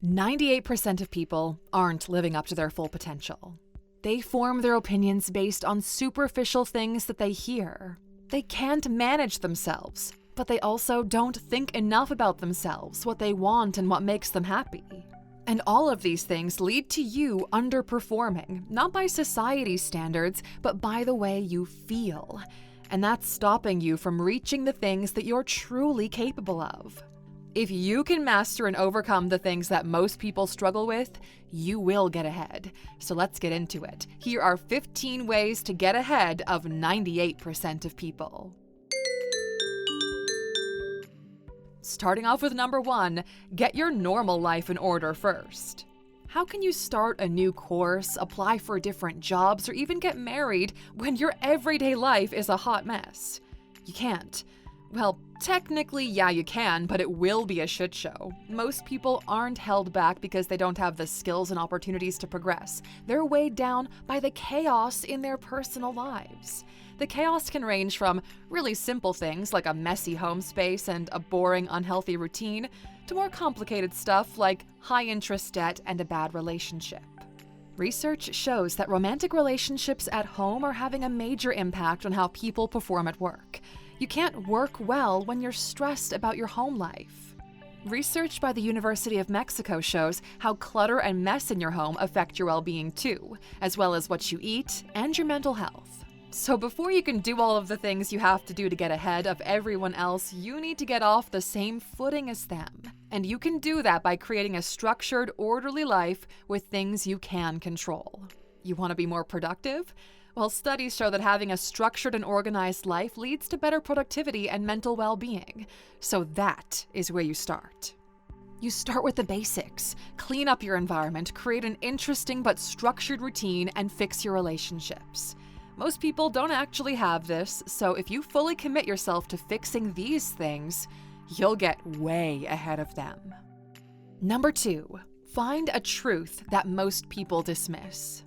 98% of people aren't living up to their full potential. They form their opinions based on superficial things that they hear. They can't manage themselves, but they also don't think enough about themselves, what they want, and what makes them happy. And all of these things lead to you underperforming, not by society's standards, but by the way you feel. And that's stopping you from reaching the things that you're truly capable of. If you can master and overcome the things that most people struggle with, you will get ahead. So let's get into it. Here are 15 ways to get ahead of 98% of people. Starting off with number 1, get your normal life in order first. How can you start a new course, apply for different jobs, or even get married when your everyday life is a hot mess? You can't. Well, technically, yeah, you can, but it will be a shit show. Most people aren't held back because they don't have the skills and opportunities to progress. They're weighed down by the chaos in their personal lives. The chaos can range from really simple things like a messy home space and a boring, unhealthy routine, to more complicated stuff like high-interest debt and a bad relationship. Research shows that romantic relationships at home are having a major impact on how people perform at work. You can't work well when you're stressed about your home life. Research by the University of Mexico shows how clutter and mess in your home affect your well-being too, as well as what you eat and your mental health. So before you can do all of the things you have to do to get ahead of everyone else, you need to get off the same footing as them. And you can do that by creating a structured, orderly life with things you can control. You want to be more productive? Well, studies show that having a structured and organized life leads to better productivity and mental well-being. So that is where you start. You start with the basics. Clean up your environment, create an interesting but structured routine, and fix your relationships. Most people don't actually have this, so if you fully commit yourself to fixing these things, you'll get way ahead of them. Number 2, find a truth that most people dismiss.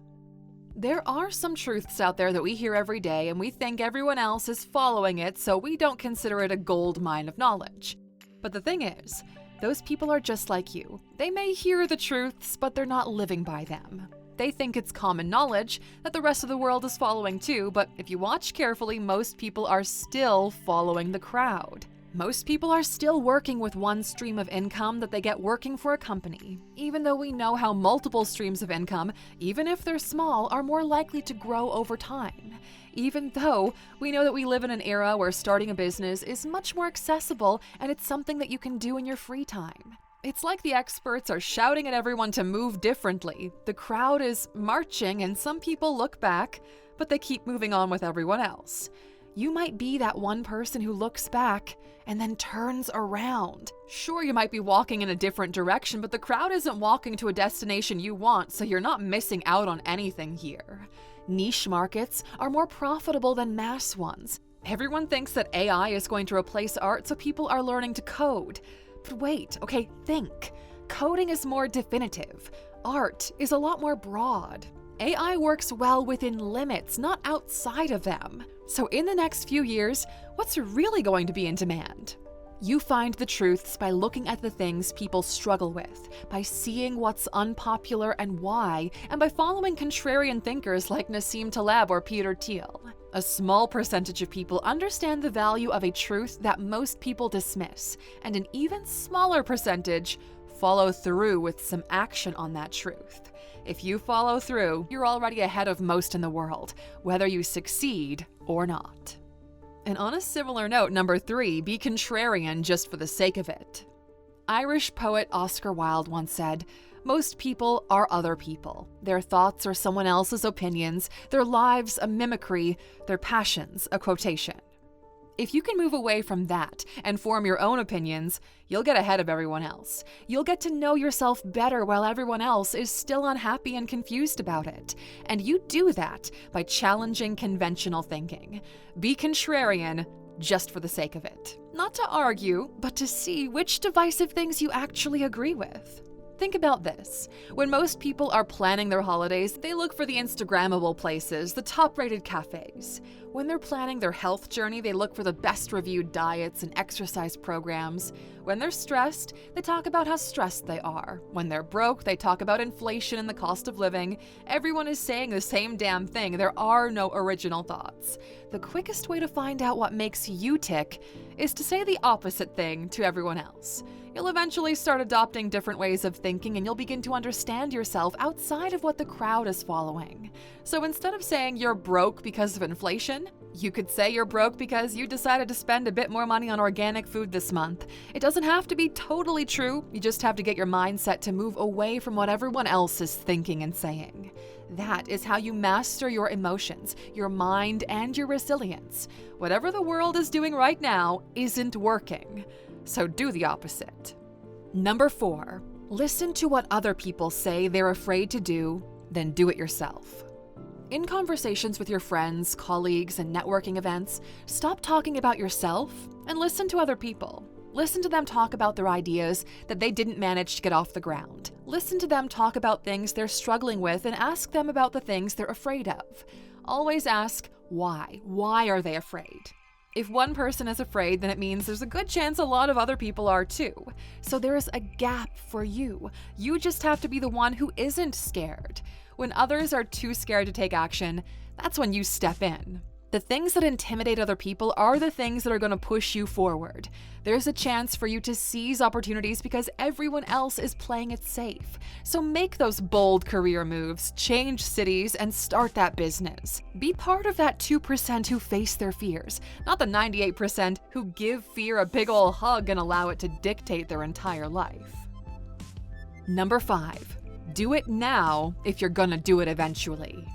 There are some truths out there that we hear every day and we think everyone else is following it, so we don't consider it a gold mine of knowledge. But the thing is, those people are just like you. They may hear the truths, but they're not living by them. They think it's common knowledge that the rest of the world is following too, but if you watch carefully, most people are still following the crowd. Most people are still working with one stream of income that they get working for a company, even though we know how multiple streams of income, even if they're small, are more likely to grow over time. Even though we know that we live in an era where starting a business is much more accessible and it's something that you can do in your free time. It's like the experts are shouting at everyone to move differently. The crowd is marching and some people look back, but they keep moving on with everyone else. You might be that one person who looks back and then turns around. Sure, you might be walking in a different direction, but the crowd isn't walking to a destination you want, so you're not missing out on anything here. Niche markets are more profitable than mass ones. Everyone thinks that AI is going to replace art, so people are learning to code. But wait, okay, think. Coding is more definitive. Art is a lot more broad. AI works well within limits, not outside of them. So in the next few years, what's really going to be in demand? You find the truths by looking at the things people struggle with, by seeing what's unpopular and why, and by following contrarian thinkers like Nassim Taleb or Peter Thiel. A small percentage of people understand the value of a truth that most people dismiss, and an even smaller percentage follow through with some action on that truth. If you follow through, you're already ahead of most in the world, whether you succeed or not. And on a similar note, number 3, be contrarian just for the sake of it. Irish poet Oscar Wilde once said, "Most people are other people. Their thoughts are someone else's opinions, their lives a mimicry, their passions a quotation." If you can move away from that and form your own opinions, you'll get ahead of everyone else. You'll get to know yourself better while everyone else is still unhappy and confused about it. And you do that by challenging conventional thinking. Be contrarian just for the sake of it. Not to argue, but to see which divisive things you actually agree with. Think about this. When most people are planning their holidays, they look for the Instagrammable places, the top-rated cafes. When they're planning their health journey, they look for the best-reviewed diets and exercise programs. When they're stressed, they talk about how stressed they are. When they're broke, they talk about inflation and the cost of living. Everyone is saying the same damn thing. There are no original thoughts. The quickest way to find out what makes you tick is to say the opposite thing to everyone else. You'll eventually start adopting different ways of thinking, and you'll begin to understand yourself outside of what the crowd is following. So instead of saying you're broke because of inflation, you could say you're broke because you decided to spend a bit more money on organic food this month. It doesn't have to be totally true, you just have to get your mindset to move away from what everyone else is thinking and saying. That is how you master your emotions, your mind, and your resilience. Whatever the world is doing right now isn't working. So do the opposite. Number 4, listen to what other people say they're afraid to do, then do it yourself. In conversations with your friends, colleagues, and networking events, stop talking about yourself and listen to other people. Listen to them talk about their ideas that they didn't manage to get off the ground. Listen to them talk about things they're struggling with and ask them about the things they're afraid of. Always ask why. Why are they afraid? If one person is afraid, then it means there's a good chance a lot of other people are too. So there is a gap for you. You just have to be the one who isn't scared. When others are too scared to take action, that's when you step in. The things that intimidate other people are the things that are going to push you forward. There's a chance for you to seize opportunities because everyone else is playing it safe. So make those bold career moves, change cities, and start that business. Be part of that 2% who face their fears, not the 98% who give fear a big ol' hug and allow it to dictate their entire life. Number 5, do it now if you're gonna do it eventually.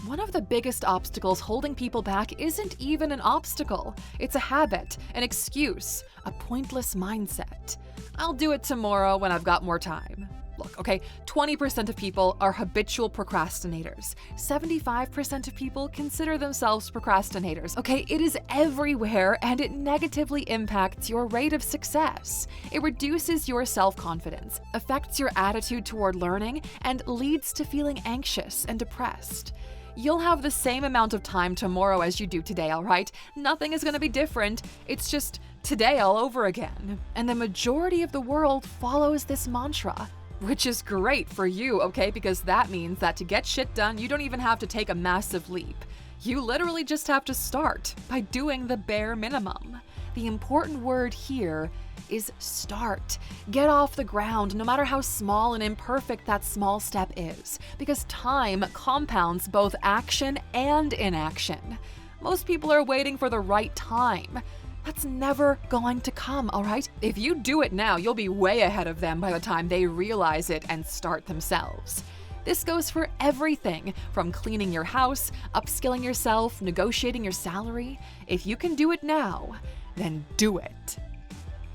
One of the biggest obstacles holding people back isn't even an obstacle. It's a habit, an excuse, a pointless mindset. I'll do it tomorrow when I've got more time. Look, okay, 20% of people are habitual procrastinators. 75% of people consider themselves procrastinators. Okay, it is everywhere and it negatively impacts your rate of success. It reduces your self-confidence, affects your attitude toward learning, and leads to feeling anxious and depressed. You'll have the same amount of time tomorrow as you do today, all right? Nothing is going to be different. It's just today all over again. And the majority of the world follows this mantra, which is great for you, okay? Because that means that to get shit done, you don't even have to take a massive leap. You literally just have to start by doing the bare minimum. The important word here is start. Get off the ground, no matter how small and imperfect that small step is, because time compounds both action and inaction. Most people are waiting for the right time. That's never going to come, all right? If you do it now, you'll be way ahead of them by the time they realize it and start themselves. This goes for everything from cleaning your house, upskilling yourself, negotiating your salary. If you can do it now, then do it.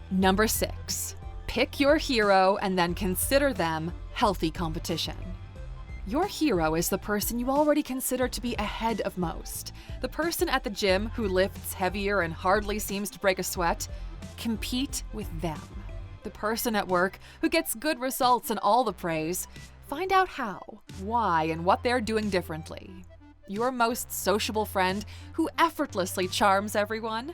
Number 6, pick your hero and then consider them healthy competition. Your hero is the person you already consider to be ahead of most. The person at the gym who lifts heavier and hardly seems to break a sweat. Compete with them. The person at work who gets good results and all the praise. Find out how, why, and what they're doing differently. Your most sociable friend who effortlessly charms everyone.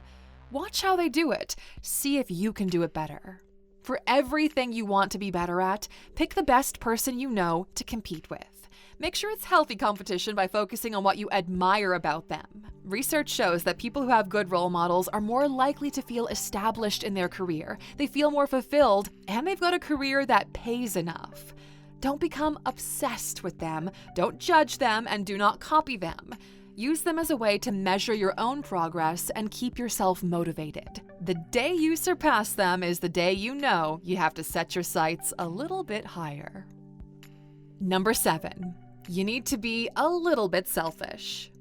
Watch how they do it. See if you can do it better. For everything you want to be better at, pick the best person you know to compete with. Make sure it's healthy competition by focusing on what you admire about them. Research shows that people who have good role models are more likely to feel established in their career. They feel more fulfilled, and they've got a career that pays enough. Don't become obsessed with them, don't judge them, and do not copy them. Use them as a way to measure your own progress and keep yourself motivated. The day you surpass them is the day you know you have to set your sights a little bit higher. Number 7, you need to be a little bit selfish.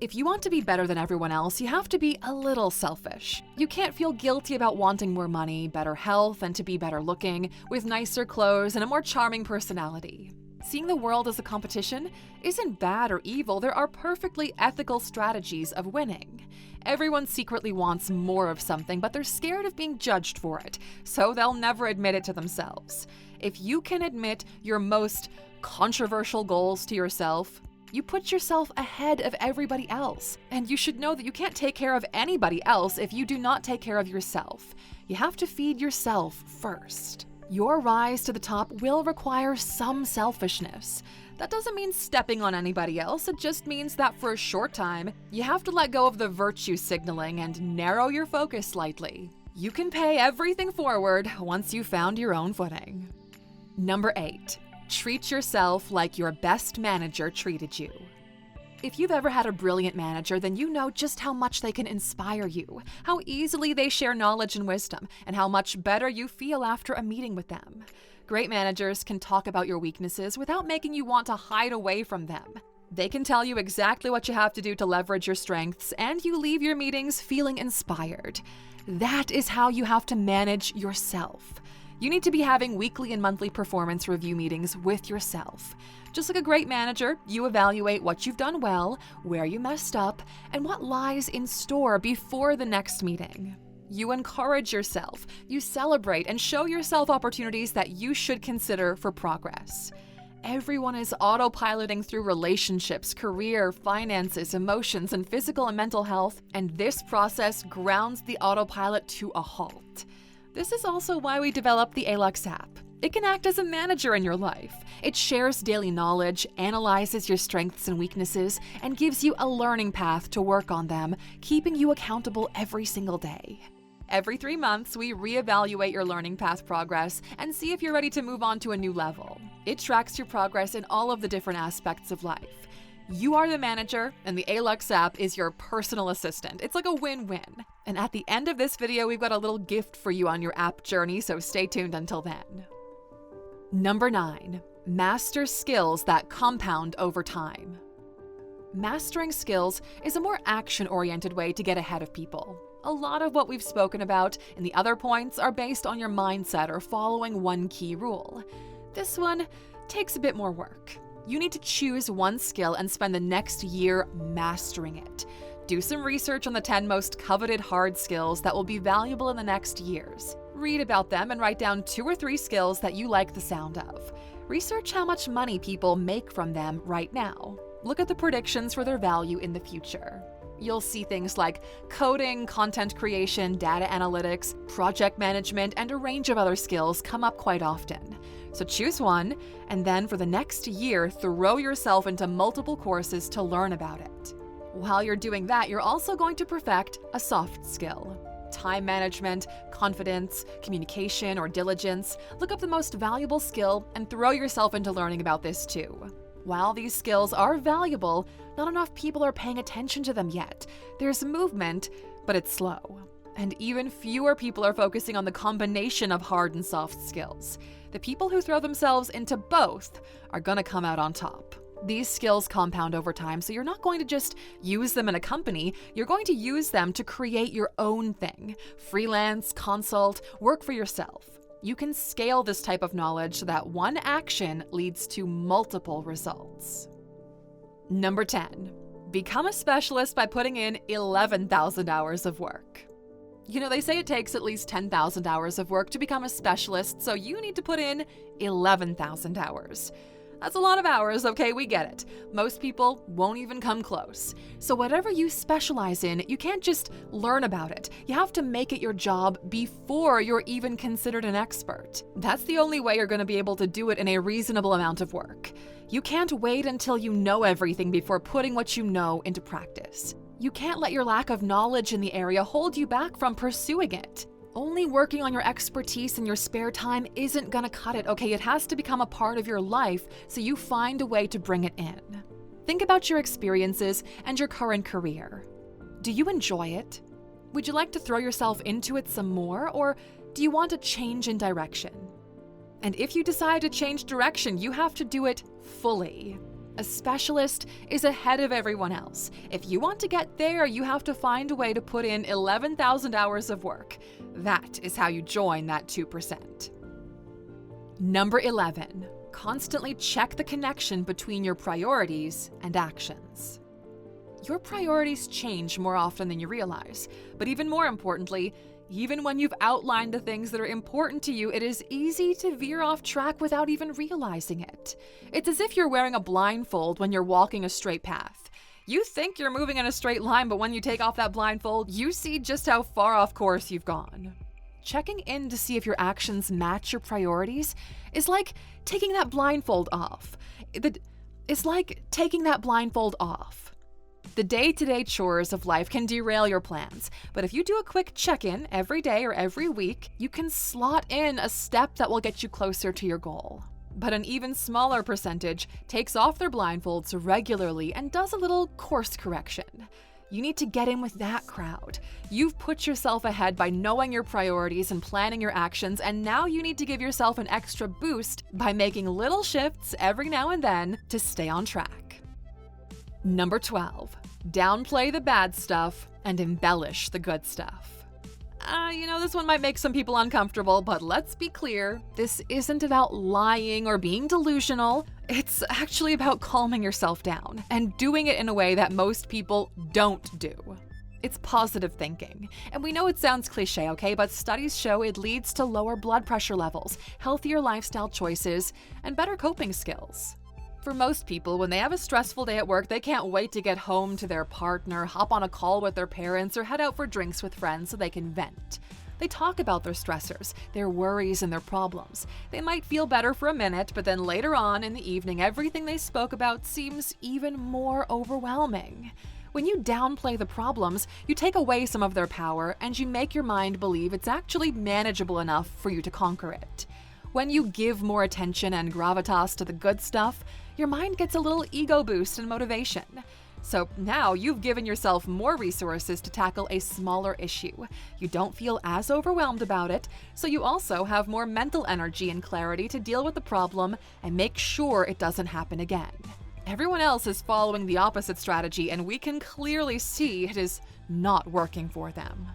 If you want to be better than everyone else, you have to be a little selfish. You can't feel guilty about wanting more money, better health, and to be better looking, with nicer clothes and a more charming personality. Seeing the world as a competition isn't bad or evil. There are perfectly ethical strategies of winning. Everyone secretly wants more of something, but they're scared of being judged for it, so they'll never admit it to themselves. If you can admit your most controversial goals to yourself, you put yourself ahead of everybody else. And you should know that you can't take care of anybody else if you do not take care of yourself. You have to feed yourself first. Your rise to the top will require some selfishness. That doesn't mean stepping on anybody else, it just means that for a short time, you have to let go of the virtue signaling and narrow your focus slightly. You can pay everything forward once you've found your own footing. Number 8. Treat yourself like your best manager treated you. If you've ever had a brilliant manager, then you know just how much they can inspire you, how easily they share knowledge and wisdom, and how much better you feel after a meeting with them. Great managers can talk about your weaknesses without making you want to hide away from them. They can tell you exactly what you have to do to leverage your strengths, and you leave your meetings feeling inspired. That is how you have to manage yourself. You need to be having weekly and monthly performance review meetings with yourself. Just like a great manager, you evaluate what you've done well, where you messed up, and what lies in store before the next meeting. You encourage yourself, you celebrate and show yourself opportunities that you should consider for progress. Everyone is autopiloting through relationships, career, finances, emotions, and physical and mental health, and this process grounds the autopilot to a halt. This is also why we developed the Alux app. It can act as a manager in your life. It shares daily knowledge, analyzes your strengths and weaknesses, and gives you a learning path to work on them, keeping you accountable every single day. Every 3 months, we reevaluate your learning path progress and see if you're ready to move on to a new level. It tracks your progress in all of the different aspects of life. You are the manager, and the Alux app is your personal assistant. It's like a win-win. And at the end of this video, we've got a little gift for you on your app journey, so stay tuned until then. Number 9. Master skills that compound over time. Mastering skills is a more action-oriented way to get ahead of people. A lot of what we've spoken about in the other points are based on your mindset or following one key rule. This one takes a bit more work. You need to choose one skill and spend the next year mastering it. Do some research on the 10 most coveted hard skills that will be valuable in the next years. Read about them and write down 2 or 3 skills that you like the sound of. Research how much money people make from them right now. Look at the predictions for their value in the future. You'll see things like coding, content creation, data analytics, project management, and a range of other skills come up quite often. So choose one, and then for the next year, throw yourself into multiple courses to learn about it. While you're doing that, you're also going to perfect a soft skill. Time management, confidence, communication, or diligence. Look up the most valuable skill and throw yourself into learning about this too. While these skills are valuable, not enough people are paying attention to them yet. There's movement, but it's slow. And even fewer people are focusing on the combination of hard and soft skills. The people who throw themselves into both are gonna come out on top. These skills compound over time, so you're not going to just use them in a company, you're going to use them to create your own thing. Freelance, consult, work for yourself. You can scale this type of knowledge so that one action leads to multiple results. Number 10. Become a specialist by putting in 11,000 hours of work. You know, they say it takes at least 10,000 hours of work to become a specialist, so you need to put in 11,000 hours. That's a lot of hours, okay, we get it. Most people won't even come close. So whatever you specialize in, you can't just learn about it. You have to make it your job before you're even considered an expert. That's the only way you're going to be able to do it in a reasonable amount of work. You can't wait until you know everything before putting what you know into practice. You can't let your lack of knowledge in the area hold you back from pursuing it. Only working on your expertise in your spare time isn't gonna cut it, okay? It has to become a part of your life, so you find a way to bring it in. Think about your experiences and your current career. Do you enjoy it? Would you like to throw yourself into it some more, or do you want a change in direction? And if you decide to change direction, you have to do it fully. A specialist is ahead of everyone else. If you want to get there, you have to find a way to put in 11,000 hours of work. That is how you join that 2%. Number 11. Constantly check the connection between your priorities and actions. Your priorities change more often than you realize. But even more importantly, even when you've outlined the things that are important to you, it is easy to veer off track without even realizing it. It's as if you're wearing a blindfold when you're walking a straight path. You think you're moving in a straight line, but when you take off that blindfold, you see just how far off course you've gone. Checking in to see if your actions match your priorities is like taking that blindfold off. It's like taking that blindfold off. The day-to-day chores of life can derail your plans, but if you do a quick check-in every day or every week, you can slot in a step that will get you closer to your goal. But an even smaller percentage takes off their blindfolds regularly and does a little course correction. You need to get in with that crowd. You've put yourself ahead by knowing your priorities and planning your actions, and now you need to give yourself an extra boost by making little shifts every now and then to stay on track. Number 12. Downplay the bad stuff and embellish the good stuff. This one might make some people uncomfortable, but let's be clear, this isn't about lying or being delusional. It's actually about calming yourself down and doing it in a way that most people don't do. It's positive thinking. And we know it sounds cliche, okay, but studies show it leads to lower blood pressure levels, healthier lifestyle choices, and better coping skills. For most people, when they have a stressful day at work, they can't wait to get home to their partner, hop on a call with their parents, or head out for drinks with friends so they can vent. They talk about their stressors, their worries, and their problems. They might feel better for a minute, but then later on in the evening, everything they spoke about seems even more overwhelming. When you downplay the problems, you take away some of their power, and you make your mind believe it's actually manageable enough for you to conquer it. When you give more attention and gravitas to the good stuff, your mind gets a little ego boost and motivation. So now you've given yourself more resources to tackle a smaller issue. You don't feel as overwhelmed about it, so you also have more mental energy and clarity to deal with the problem and make sure it doesn't happen again. Everyone else is following the opposite strategy, and we can clearly see it is not working for them.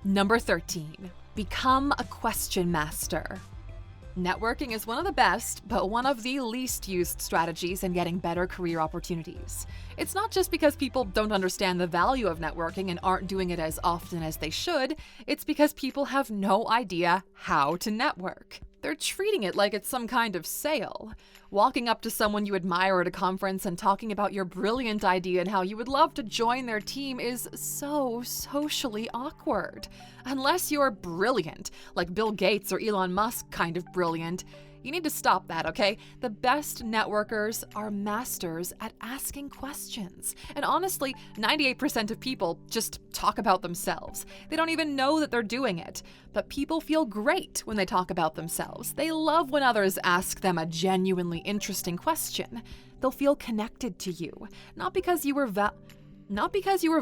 Number 13. Become a question master. Networking is one of the best, but one of the least used strategies in getting better career opportunities. It's not just because people don't understand the value of networking and aren't doing it as often as they should, it's because people have no idea how to network. They're treating it like it's some kind of sale. Walking up to someone you admire at a conference and talking about your brilliant idea and how you would love to join their team is so socially awkward. Unless you're brilliant, like Bill Gates or Elon Musk kind of brilliant, you need to stop that, okay? The best networkers are masters at asking questions. And honestly, 98% of people just talk about themselves. They don't even know that they're doing it. But people feel great when they talk about themselves. They love when others ask them a genuinely interesting question. They'll feel connected to you, not because you were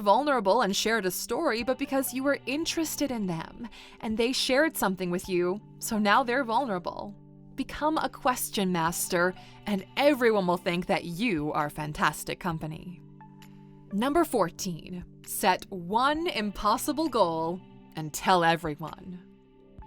vulnerable and shared a story, but because you were interested in them, and they shared something with you, so now they're vulnerable. Become a question master, and everyone will think that you are fantastic company. Number 14. Set one impossible goal and tell everyone.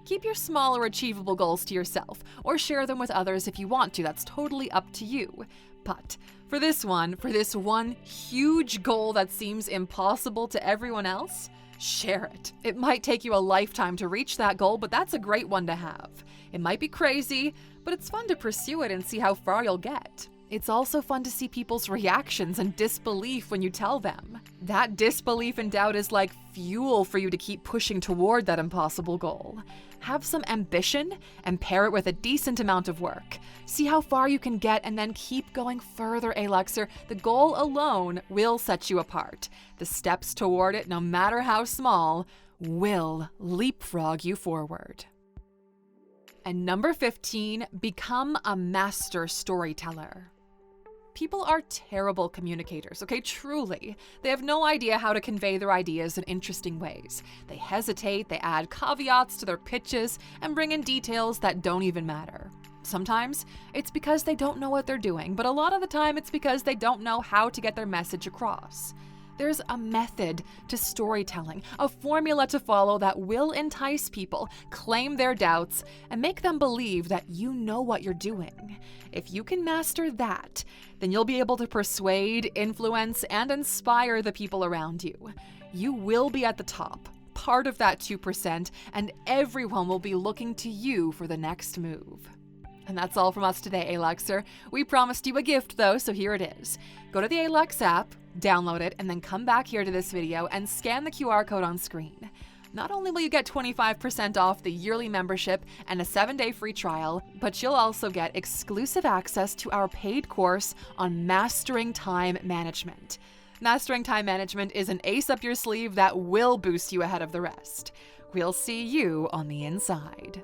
Keep your smaller achievable goals to yourself, or share them with others if you want to. That's totally up to you. But for this one huge goal that seems impossible to everyone else, share it. It might take you a lifetime to reach that goal, but that's a great one to have. It might be crazy, but it's fun to pursue it and see how far you'll get. It's also fun to see people's reactions and disbelief when you tell them. That disbelief and doubt is like fuel for you to keep pushing toward that impossible goal. Have some ambition and pair it with a decent amount of work. See how far you can get and then keep going further, Aluxer. The goal alone will set you apart. The steps toward it, no matter how small, will leapfrog you forward. And number 15, become a master storyteller. People are terrible communicators, okay? Truly. They have no idea how to convey their ideas in interesting ways. They hesitate, they add caveats to their pitches, and bring in details that don't even matter. Sometimes it's because they don't know what they're doing, but a lot of the time it's because they don't know how to get their message across. There's a method to storytelling, a formula to follow that will entice people, claim their doubts, and make them believe that you know what you're doing. If you can master that, then you'll be able to persuade, influence, and inspire the people around you. You will be at the top, part of that 2%, and everyone will be looking to you for the next move. And that's all from us today, Aluxer. We promised you a gift though, so here it is. Go to the Alux app, download it, and then come back here to this video and scan the QR code on screen. Not only will you get 25% off the yearly membership and a 7-day free trial, but you'll also get exclusive access to our paid course on mastering time management. Mastering time management is an ace up your sleeve that will boost you ahead of the rest. We'll see you on the inside.